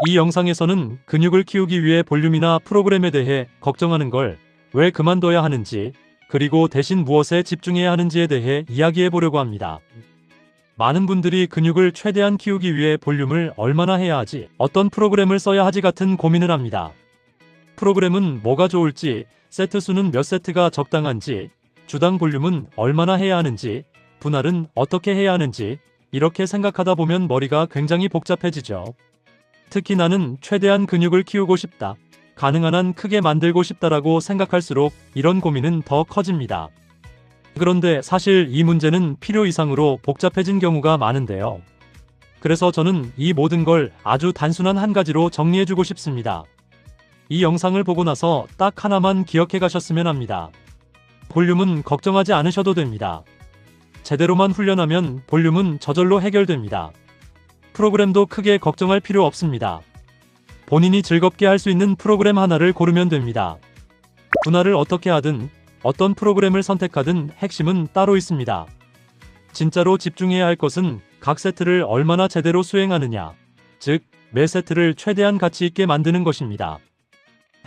이 영상에서는 근육을 키우기 위해 볼륨이나 프로그램에 대해 걱정하는 걸 왜 그만둬야 하는지, 그리고 대신 무엇에 집중해야 하는지에 대해 이야기해 보려고 합니다. 많은 분들이 근육을 최대한 키우기 위해 볼륨을 얼마나 해야 하지, 어떤 프로그램을 써야 하지 같은 고민을 합니다. 프로그램은 뭐가 좋을지, 세트 수는 몇 세트가 적당한지, 주당 볼륨은 얼마나 해야 하는지, 분할은 어떻게 해야 하는지, 이렇게 생각하다 보면 머리가 굉장히 복잡해지죠. 특히 나는 최대한 근육을 키우고 싶다, 가능한 한 크게 만들고 싶다라고 생각할수록 이런 고민은 더 커집니다. 그런데 사실 이 문제는 필요 이상으로 복잡해진 경우가 많은데요. 그래서 저는 이 모든 걸 아주 단순한 한 가지로 정리해주고 싶습니다. 이 영상을 보고 나서 딱 하나만 기억해 가셨으면 합니다. 볼륨은 걱정하지 않으셔도 됩니다. 제대로만 훈련하면 볼륨은 저절로 해결됩니다. 프로그램도 크게 걱정할 필요 없습니다. 본인이 즐겁게 할 수 있는 프로그램 하나를 고르면 됩니다. 분할을 어떻게 하든, 어떤 프로그램을 선택하든 핵심은 따로 있습니다. 진짜로 집중해야 할 것은 각 세트를 얼마나 제대로 수행하느냐, 즉 매 세트를 최대한 가치 있게 만드는 것입니다.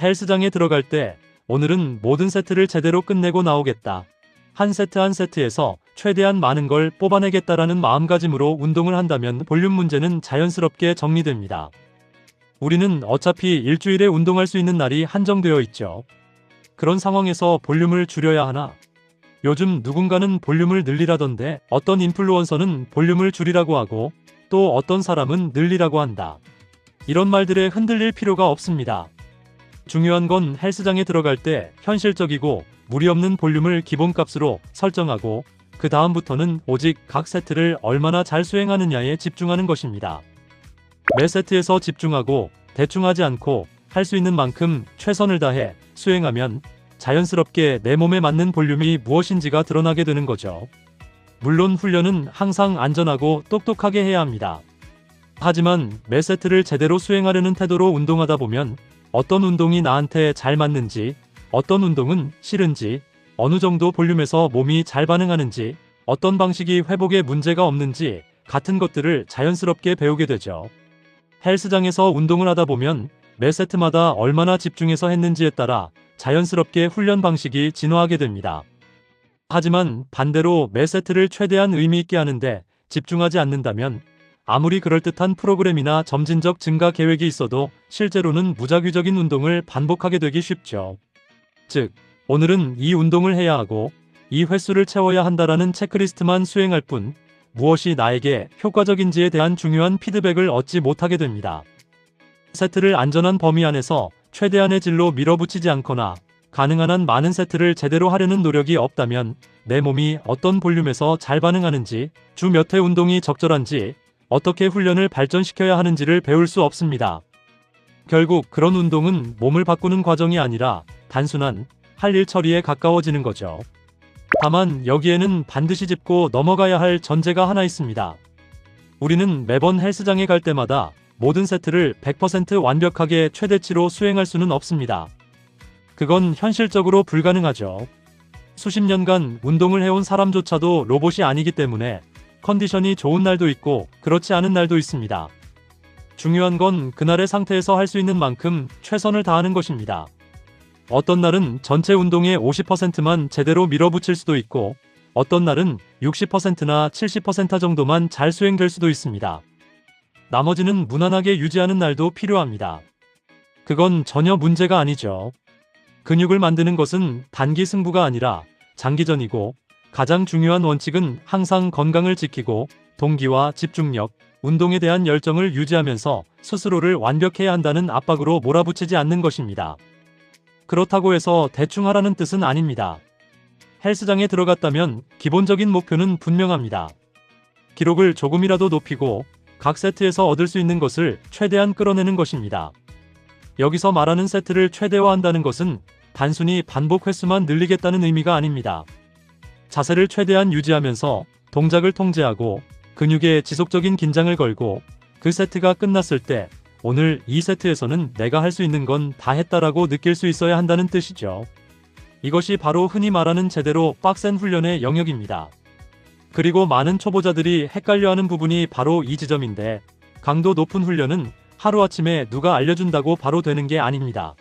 헬스장에 들어갈 때 오늘은 모든 세트를 제대로 끝내고 나오겠다, 한 세트 한 세트에서 최대한 많은 걸 뽑아내겠다라는 마음가짐으로 운동을 한다면 볼륨 문제는 자연스럽게 정리됩니다. 우리는 어차피 일주일에 운동할 수 있는 날이 한정되어 있죠. 그런 상황에서 볼륨을 줄여야 하나? 요즘 누군가는 볼륨을 늘리라던데, 어떤 인플루언서는 볼륨을 줄이라고 하고, 또 어떤 사람은 늘리라고 한다. 이런 말들에 흔들릴 필요가 없습니다. 중요한 건 헬스장에 들어갈 때 현실적이고 무리 없는 볼륨을 기본값으로 설정하고, 그 다음부터는 오직 각 세트를 얼마나 잘 수행하느냐에 집중하는 것입니다. 매 세트에서 집중하고 대충 하지 않고 할 수 있는 만큼 최선을 다해 수행하면 자연스럽게 내 몸에 맞는 볼륨이 무엇인지가 드러나게 되는 거죠. 물론 훈련은 항상 안전하고 똑똑하게 해야 합니다. 하지만 매 세트를 제대로 수행하려는 태도로 운동하다 보면 어떤 운동이 나한테 잘 맞는지, 어떤 운동은 싫은지, 어느 정도 볼륨에서 몸이 잘 반응하는지, 어떤 방식이 회복에 문제가 없는지 같은 것들을 자연스럽게 배우게 되죠. 헬스장에서 운동을 하다 보면 매 세트마다 얼마나 집중해서 했는지에 따라 자연스럽게 훈련 방식이 진화하게 됩니다. 하지만 반대로 매 세트를 최대한 의미 있게 하는데 집중하지 않는다면 아무리 그럴듯한 프로그램이나 점진적 증가 계획이 있어도 실제로는 무작위적인 운동을 반복하게 되기 쉽죠. 즉, 오늘은 이 운동을 해야 하고 이 횟수를 채워야 한다라는 체크리스트만 수행할 뿐 무엇이 나에게 효과적인지에 대한 중요한 피드백을 얻지 못하게 됩니다. 세트를 안전한 범위 안에서 최대한의 질로 밀어붙이지 않거나 가능한 한 많은 세트를 제대로 하려는 노력이 없다면 내 몸이 어떤 볼륨에서 잘 반응하는지, 주 몇 회 운동이 적절한지, 어떻게 훈련을 발전시켜야 하는지를 배울 수 없습니다. 결국 그런 운동은 몸을 바꾸는 과정이 아니라 단순한 할 일 처리에 가까워지는 거죠. 다만 여기에는 반드시 짚고 넘어가야 할 전제가 하나 있습니다. 우리는 매번 헬스장에 갈 때마다 모든 세트를 100% 완벽하게 최대치로 수행할 수는 없습니다. 그건 현실적으로 불가능하죠. 수십 년간 운동을 해온 사람조차도 로봇이 아니기 때문에 컨디션이 좋은 날도 있고 그렇지 않은 날도 있습니다. 중요한 건 그날의 상태에서 할 수 있는 만큼 최선을 다하는 것입니다. 어떤 날은 전체 운동의 50%만 제대로 밀어붙일 수도 있고, 어떤 날은 60%나 70% 정도만 잘 수행될 수도 있습니다. 나머지는 무난하게 유지하는 날도 필요합니다. 그건 전혀 문제가 아니죠. 근육을 만드는 것은 단기 승부가 아니라 장기전이고, 가장 중요한 원칙은 항상 건강을 지키고 동기와 집중력, 운동에 대한 열정을 유지하면서 스스로를 완벽해야 한다는 압박으로 몰아붙이지 않는 것입니다. 그렇다고 해서 대충 하라는 뜻은 아닙니다. 헬스장에 들어갔다면 기본적인 목표는 분명합니다. 기록을 조금이라도 높이고 각 세트에서 얻을 수 있는 것을 최대한 끌어내는 것입니다. 여기서 말하는 세트를 최대화한다는 것은 단순히 반복 횟수만 늘리겠다는 의미가 아닙니다. 자세를 최대한 유지하면서 동작을 통제하고 근육에 지속적인 긴장을 걸고 그 세트가 끝났을 때 오늘 이 세트에서는 내가 할 수 있는 건 다 했다라고 느낄 수 있어야 한다는 뜻이죠. 이것이 바로 흔히 말하는 제대로 빡센 훈련의 영역입니다. 그리고 많은 초보자들이 헷갈려하는 부분이 바로 이 지점인데, 강도 높은 훈련은 하루아침에 누가 알려준다고 바로 되는 게 아닙니다.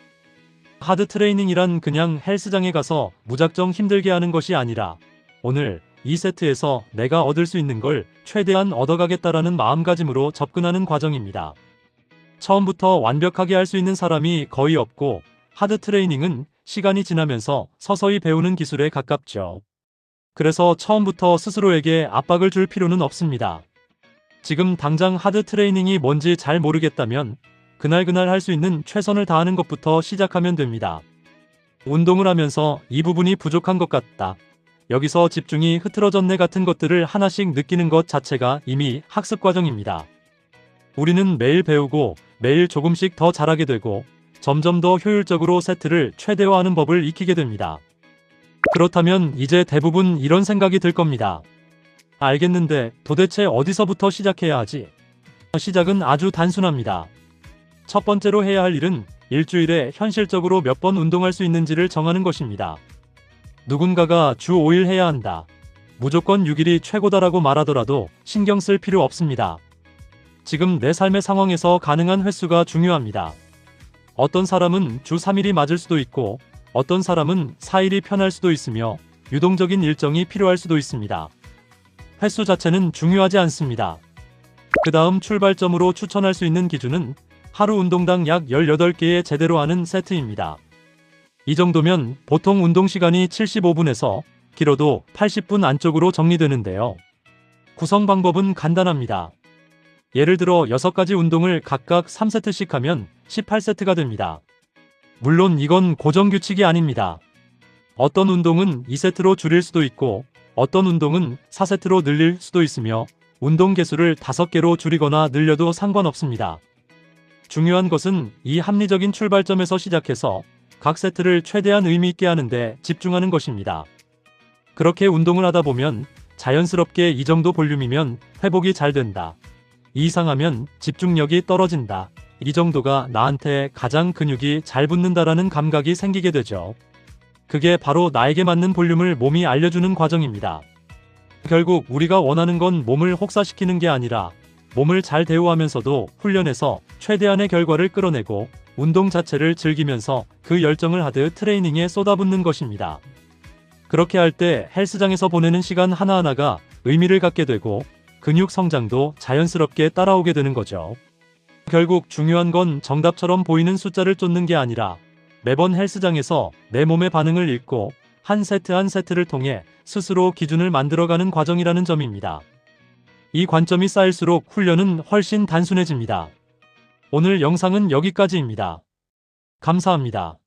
하드 트레이닝이란 그냥 헬스장에 가서 무작정 힘들게 하는 것이 아니라 오늘 이 세트에서 내가 얻을 수 있는 걸 최대한 얻어가겠다라는 마음가짐으로 접근하는 과정입니다. 처음부터 완벽하게 할 수 있는 사람이 거의 없고 하드 트레이닝은 시간이 지나면서 서서히 배우는 기술에 가깝죠. 그래서 처음부터 스스로에게 압박을 줄 필요는 없습니다. 지금 당장 하드 트레이닝이 뭔지 잘 모르겠다면 그날 할 수 있는 최선을 다하는 것부터 시작하면 됩니다. 운동을 하면서 이 부분이 부족한 것 같다. 여기서 집중이 흐트러졌네 같은 것들을 하나씩 느끼는 것 자체가 이미 학습 과정입니다. 우리는 매일 배우고 매일 조금씩 더 잘하게 되고 점점 더 효율적으로 세트를 최대화하는 법을 익히게 됩니다. 그렇다면 이제 대부분 이런 생각이 들 겁니다. 알겠는데 도대체 어디서부터 시작해야 하지? 시작은 아주 단순합니다. 첫 번째로 해야 할 일은 일주일에 현실적으로 몇 번 운동할 수 있는지를 정하는 것입니다. 누군가가 주 5일 해야 한다. 무조건 6일이 최고다라고 말하더라도 신경 쓸 필요 없습니다. 지금 내 삶의 상황에서 가능한 횟수가 중요합니다. 어떤 사람은 주 3일이 맞을 수도 있고 어떤 사람은 4일이 편할 수도 있으며 유동적인 일정이 필요할 수도 있습니다. 횟수 자체는 중요하지 않습니다. 그 다음 출발점으로 추천할 수 있는 기준은 하루 운동당 약 18개의 제대로 하는 세트입니다. 이 정도면 보통 운동 시간이 75분에서 길어도 80분 안쪽으로 정리되는데요. 구성 방법은 간단합니다. 예를 들어 6가지 운동을 각각 3세트씩 하면 18세트가 됩니다. 물론 이건 고정 규칙이 아닙니다. 어떤 운동은 2세트로 줄일 수도 있고 어떤 운동은 4세트로 늘릴 수도 있으며 운동 개수를 5개로 줄이거나 늘려도 상관없습니다. 중요한 것은 이 합리적인 출발점에서 시작해서 각 세트를 최대한 의미 있게 하는데 집중하는 것입니다. 그렇게 운동을 하다 보면 자연스럽게 이 정도 볼륨이면 회복이 잘 된다. 이 이상하면 집중력이 떨어진다. 이 정도가 나한테 가장 근육이 잘 붙는다라는 감각이 생기게 되죠. 그게 바로 나에게 맞는 볼륨을 몸이 알려주는 과정입니다. 결국 우리가 원하는 건 몸을 혹사시키는 게 아니라 몸을 잘 대우하면서도 훈련해서 최대한의 결과를 끌어내고 운동 자체를 즐기면서 그 열정을 하드 트레이닝에 쏟아붓는 것입니다. 그렇게 할 때 헬스장에서 보내는 시간 하나하나가 의미를 갖게 되고 근육 성장도 자연스럽게 따라오게 되는 거죠. 결국 중요한 건 정답처럼 보이는 숫자를 쫓는 게 아니라 매번 헬스장에서 내 몸의 반응을 읽고 한 세트 한 세트를 통해 스스로 기준을 만들어가는 과정이라는 점입니다. 이 관점이 쌓일수록 훈련은 훨씬 단순해집니다. 오늘 영상은 여기까지입니다. 감사합니다.